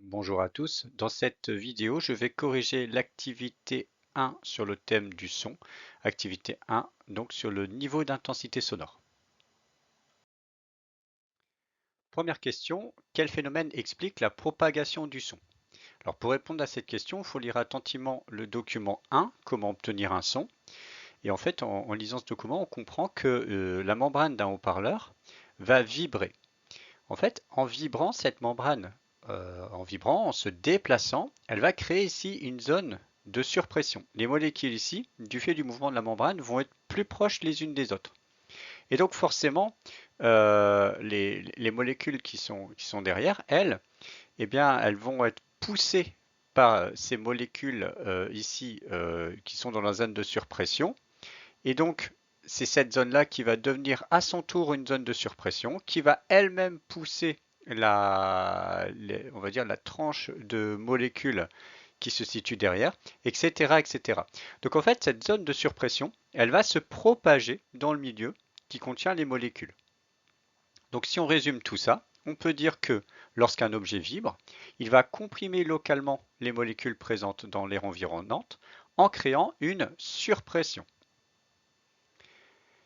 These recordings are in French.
Bonjour à tous. Dans cette vidéo, je vais corriger l'activité 1 sur le thème du son. Activité 1, donc sur le niveau d'intensité sonore. Première question, quel phénomène explique la propagation du son? Alors pour répondre à cette question, il faut lire attentivement le document 1, comment obtenir un son. Et en fait, en lisant ce document, on comprend que la membrane d'un haut-parleur va vibrer. En fait, en vibrant, cette membrane, en se déplaçant, elle va créer ici une zone de surpression. Les molécules ici, du fait du mouvement de la membrane, vont être plus proches les unes des autres. Et donc forcément, les molécules qui sont derrière, elles, eh bien, elles vont être poussées par ces molécules ici qui sont dans la zone de surpression. Et donc, c'est cette zone-là qui va devenir à son tour une zone de surpression, qui va elle-même pousser on va dire la tranche de molécules qui se situe derrière, etc., etc. Donc en fait, cette zone de surpression, elle va se propager dans le milieu qui contient les molécules. Donc si on résume tout ça, on peut dire que lorsqu'un objet vibre, il va comprimer localement les molécules présentes dans l'air environnante en créant une surpression.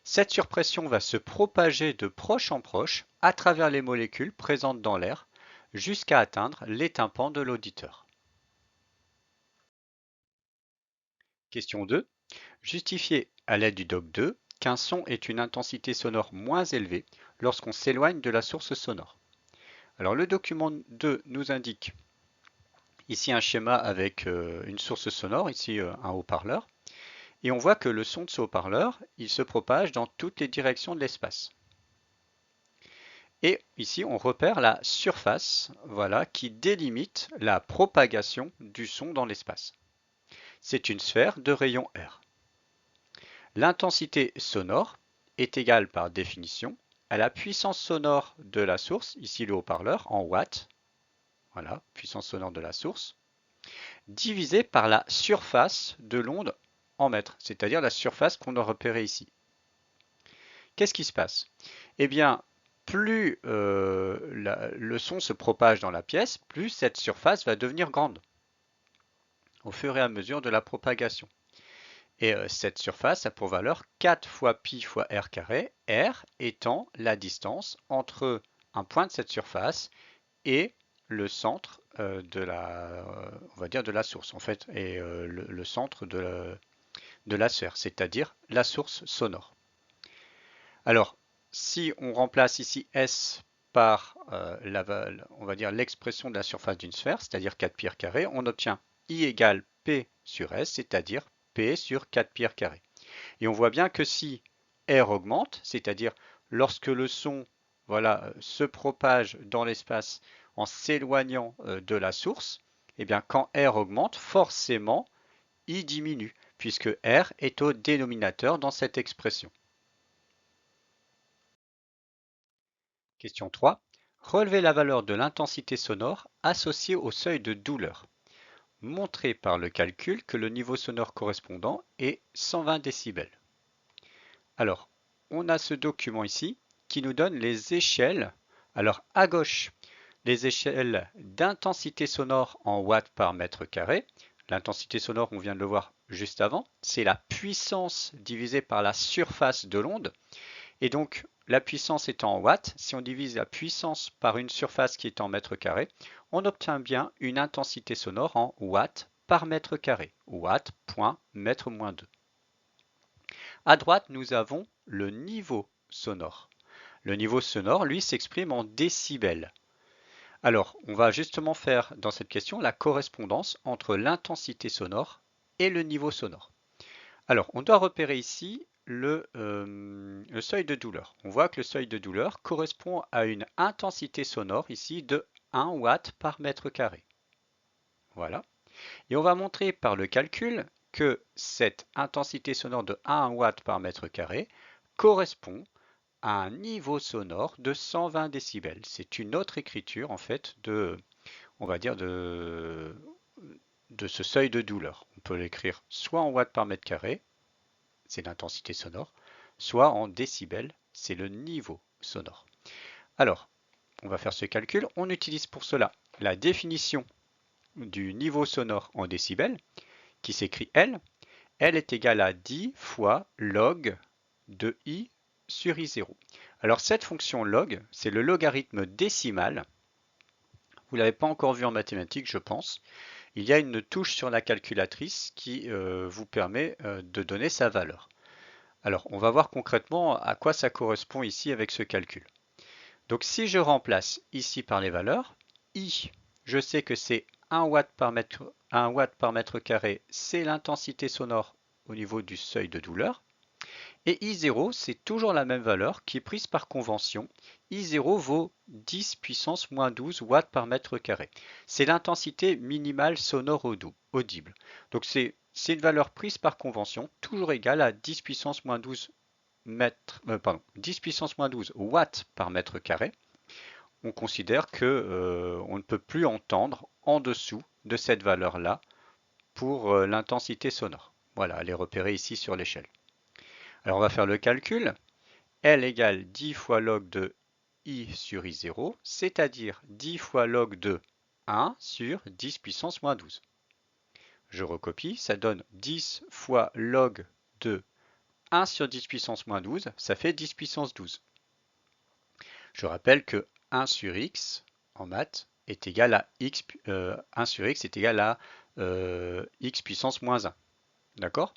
Cette surpression va se propager de proche en proche à travers les molécules présentes dans l'air jusqu'à atteindre les tympans de l'auditeur. Question 2. Justifiez à l'aide du doc 2 qu'un son est une intensité sonore moins élevée lorsqu'on s'éloigne de la source sonore. Alors le document 2 nous indique ici un schéma avec une source sonore, ici un haut-parleur, et on voit que le son de ce haut-parleur, il se propage dans toutes les directions de l'espace. Et ici, on repère la surface, voilà, qui délimite la propagation du son dans l'espace. C'est une sphère de rayon R. L'intensité sonore est égale par définition à la puissance sonore de la source, ici le haut-parleur, en watts, voilà, puissance sonore de la source, divisée par la surface de l'onde en mètres, c'est-à-dire la surface qu'on a repérée ici. Qu'est-ce qui se passe? Eh bien, plus le son se propage dans la pièce, plus cette surface va devenir grande au fur et à mesure de la propagation. Et cette surface a pour valeur 4 fois pi fois r carré, r étant la distance entre un point de cette surface et le centre on va dire de la source en fait, et le centre de la sphère, c'est-à-dire la source sonore. Alors, si on remplace ici S par on va dire l'expression de la surface d'une sphère, c'est-à-dire 4 pi r carré, on obtient I égale P sur S, c'est-à-dire P sur 4 pi r carré. Et on voit bien que si R augmente, c'est-à-dire lorsque le son voilà, se propage dans l'espace en s'éloignant de la source, eh bien quand R augmente, forcément I diminue, puisque R est au dénominateur dans cette expression. Question 3. Relevez la valeur de l'intensité sonore associée au seuil de douleur. Montrez par le calcul que le niveau sonore correspondant est 120 décibels. Alors, on a ce document ici qui nous donne les échelles. Alors, à gauche, les échelles d'intensité sonore en watts par mètre carré. L'intensité sonore, on vient de le voir juste avant, c'est la puissance divisée par la surface de l'onde. Et donc, la puissance étant en watts, si on divise la puissance par une surface qui est en mètre carré, on obtient bien une intensité sonore en watts par mètre carré. Watts, point, mètre moins 2. À droite, nous avons le niveau sonore. Le niveau sonore, lui, s'exprime en décibels. Alors, on va justement faire dans cette question la correspondance entre l'intensité sonore et le niveau sonore. Alors, on doit repérer ici le seuil de douleur. On voit que le seuil de douleur correspond à une intensité sonore ici de 1 watt par mètre carré. Voilà. Et on va montrer par le calcul que cette intensité sonore de 1 watt par mètre carré correspond à un niveau sonore de 120 décibels. C'est une autre écriture en fait on va dire de ce seuil de douleur. On peut l'écrire soit en watts par mètre carré, c'est l'intensité sonore, soit en décibels, c'est le niveau sonore. Alors, on va faire ce calcul. On utilise pour cela la définition du niveau sonore en décibels, qui s'écrit L, L est égal à 10 fois log de I sur I0. Alors cette fonction log, c'est le logarithme décimal. Vous ne l'avez pas encore vu en mathématiques, je pense. Il y a une touche sur la calculatrice qui vous permet de donner sa valeur. Alors, on va voir concrètement à quoi ça correspond ici avec ce calcul. Donc, si je remplace ici par les valeurs, I, je sais que c'est 1 watt par mètre carré, c'est l'intensité sonore au niveau du seuil de douleur. Et I0, c'est toujours la même valeur qui est prise par convention. I0 vaut 10 puissance moins 12 watts par mètre carré. C'est l'intensité minimale sonore audible. Donc c'est une valeur prise par convention, toujours égale à 10 puissance moins 12 10 puissance moins 12 watts par mètre carré. On considère que on ne peut plus entendre en dessous de cette valeur-là pour l'intensité sonore. Voilà, elle est repérée ici sur l'échelle. Alors on va faire le calcul. L égale 10 fois log de I sur I0, c'est-à-dire 10 fois log de 1 sur 10 puissance moins 12. Je recopie, ça donne 10 fois log de 1 sur 10 puissance moins 12, ça fait 10 puissance 12. Je rappelle que 1 sur x en maths est égal à x, 1 sur x est égal à x puissance moins 1. D'accord?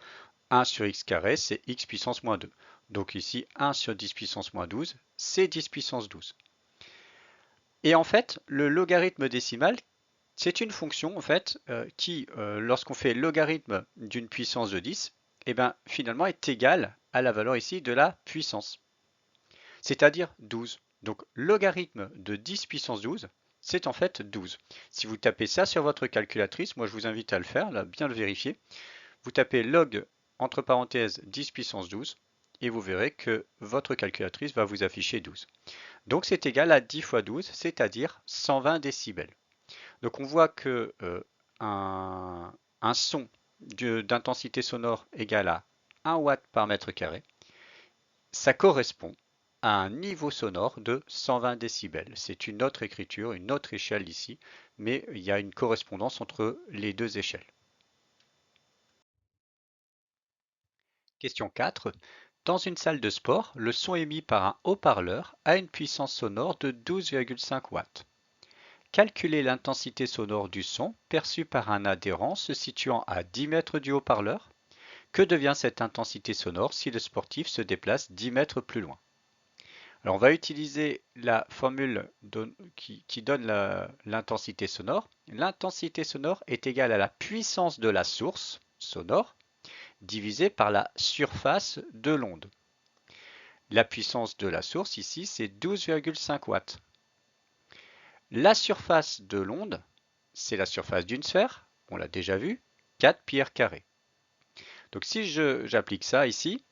1 sur x carré, c'est x puissance moins 2. Donc ici, 1 sur 10 puissance moins 12, c'est 10 puissance 12. Et en fait, le logarithme décimal, c'est une fonction en fait qui, lorsqu'on fait logarithme d'une puissance de 10, eh ben, finalement est égale à la valeur ici de la puissance, c'est-à-dire 12. Donc logarithme de 10 puissance 12, c'est en fait 12. Si vous tapez ça sur votre calculatrice, moi je vous invite à le faire, là, bien le vérifier. Vous tapez log entre parenthèses 10 puissance 12 et vous verrez que votre calculatrice va vous afficher 12. Donc c'est égal à 10 fois 12, c'est-à-dire 120 décibels. Donc on voit que un son d'intensité sonore égale à 1 watt par mètre carré, ça correspond à un niveau sonore de 120 décibels. C'est une autre écriture, une autre échelle ici, mais il y a une correspondance entre les deux échelles. Question 4. Dans une salle de sport, le son émis par un haut-parleur a une puissance sonore de 12,5 watts. Calculez l'intensité sonore du son perçu par un adhérent se situant à 10 mètres du haut-parleur. Que devient cette intensité sonore si le sportif se déplace 10 mètres plus loin? Alors on va utiliser la formule qui donne l'intensité sonore. L'intensité sonore est égale à la puissance de la source sonore divisé par la surface de l'onde. La puissance de la source ici, c'est 12,5 watts. La surface de l'onde, c'est la surface d'une sphère, on l'a déjà vu, 4 pi r carré. Donc si j'applique ça ici,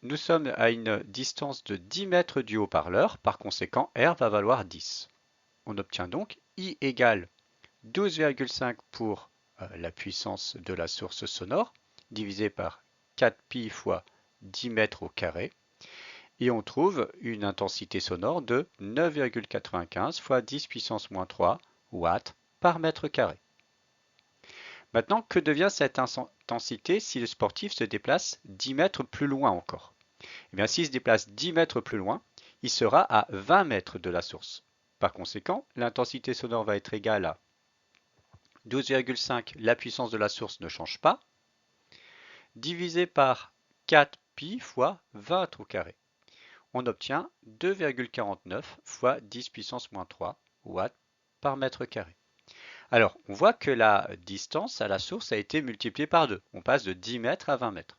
nous sommes à une distance de 10 mètres du haut-parleur, par conséquent R va valoir 10. On obtient donc I égale 12,5 pour la puissance de la source sonore, divisé par 4 pi fois 10 mètres au carré, et on trouve une intensité sonore de 9,95 fois 10 puissance moins 3 watts par mètre carré. Maintenant, que devient cette intensité si le sportif se déplace 10 mètres plus loin encore? Eh bien, s'il se déplace 10 mètres plus loin, il sera à 20 mètres de la source. Par conséquent, l'intensité sonore va être égale à 12,5, la puissance de la source ne change pas, divisé par 4 pi fois 20 au carré. On obtient 2,49 fois 10 puissance moins 3 watts par mètre carré. Alors, on voit que la distance à la source a été multipliée par 2. On passe de 10 mètres à 20 mètres.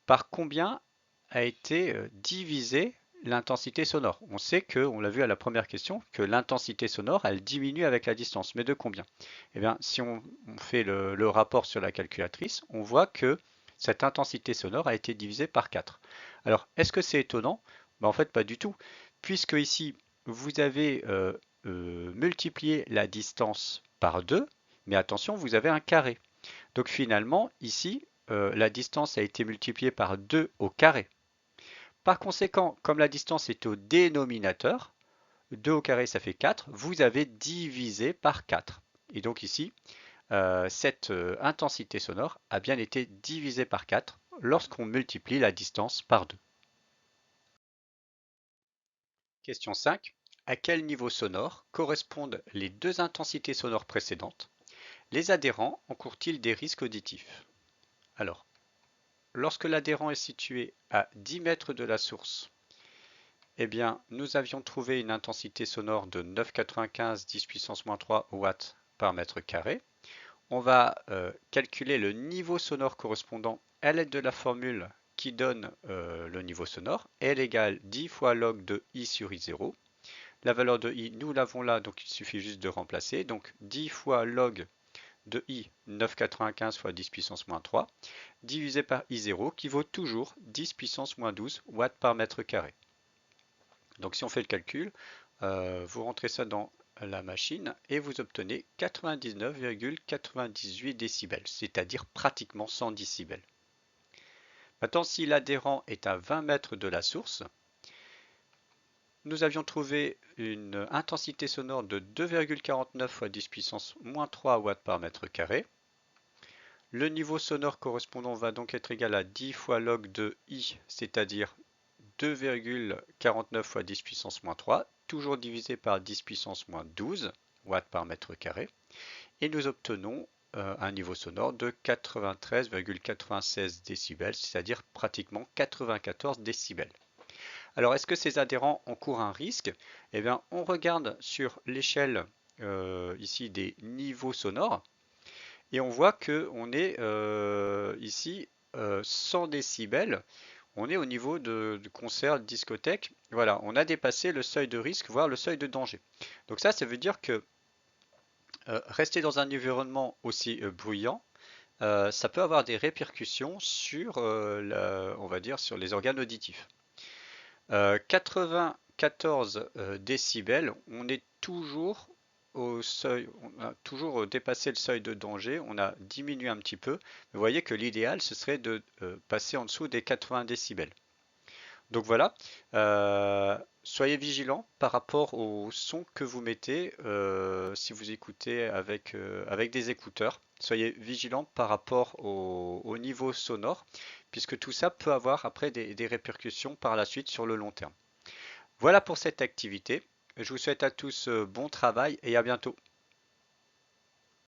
Par combien a été divisée l'intensité sonore? On sait que, on l'a vu à la première question, que l'intensité sonore, elle diminue avec la distance. Mais de combien? Eh bien, si on fait le rapport sur la calculatrice, on voit que cette intensité sonore a été divisée par 4. Alors, est-ce que c'est étonnant? En fait, pas du tout, puisque ici, vous avez multiplié la distance par 2, mais attention, vous avez un carré. Donc finalement, ici, la distance a été multipliée par 2 au carré. Par conséquent, comme la distance est au dénominateur, 2 au carré, ça fait 4. Vous avez divisé par 4. Et donc ici, cette intensité sonore a bien été divisée par 4 lorsqu'on multiplie la distance par 2. Question 5. À quel niveau sonore correspondent les deux intensités sonores précédentes? Les adhérents encourent-ils des risques auditifs? Alors, lorsque l'adhérent est situé à 10 mètres de la source, eh bien, nous avions trouvé une intensité sonore de 9,95 10 puissance moins 3 watts par mètre carré. On va calculer le niveau sonore correspondant à l'aide de la formule qui donne le niveau sonore. L égale 10 fois log de I sur I0. La valeur de I, nous l'avons là, donc il suffit juste de remplacer. Donc 10 fois log de I, 9,95 fois 10 puissance moins 3, divisé par I0, qui vaut toujours 10 puissance moins 12 watts par mètre carré. Donc si on fait le calcul, vous rentrez ça dans la machine et vous obtenez 99,98 décibels, c'est-à-dire pratiquement 100 décibels. Maintenant, si l'adhérent est à 20 mètres de la source, nous avions trouvé une intensité sonore de 2,49 fois 10 puissance moins 3 watts par mètre carré. Le niveau sonore correspondant va donc être égal à 10 fois log de I, c'est-à-dire 2,49 fois 10 puissance moins 3, toujours divisé par 10 puissance moins 12 watts par mètre carré. Et nous obtenons un niveau sonore de 93,96 décibels, c'est-à-dire pratiquement 94 décibels. Alors, est-ce que ces adhérents encourent un risque? Eh bien, on regarde sur l'échelle ici des niveaux sonores et on voit qu'on est ici 100 décibels. On est au niveau de concert, de discothèque. Voilà, on a dépassé le seuil de risque, voire le seuil de danger. Donc ça veut dire que rester dans un environnement aussi bruyant, ça peut avoir des répercussions sur, on va dire, sur les organes auditifs. 94 décibels, on est toujours au seuil, on a toujours dépassé le seuil de danger, on a diminué un petit peu. Vous voyez que l'idéal, ce serait de passer en dessous des 80 décibels. Donc voilà, soyez vigilants par rapport au son que vous mettez si vous écoutez avec des écouteurs. Soyez vigilants par rapport au niveau sonore, puisque tout ça peut avoir après des répercussions par la suite sur le long terme. Voilà pour cette activité. Je vous souhaite à tous bon travail et à bientôt.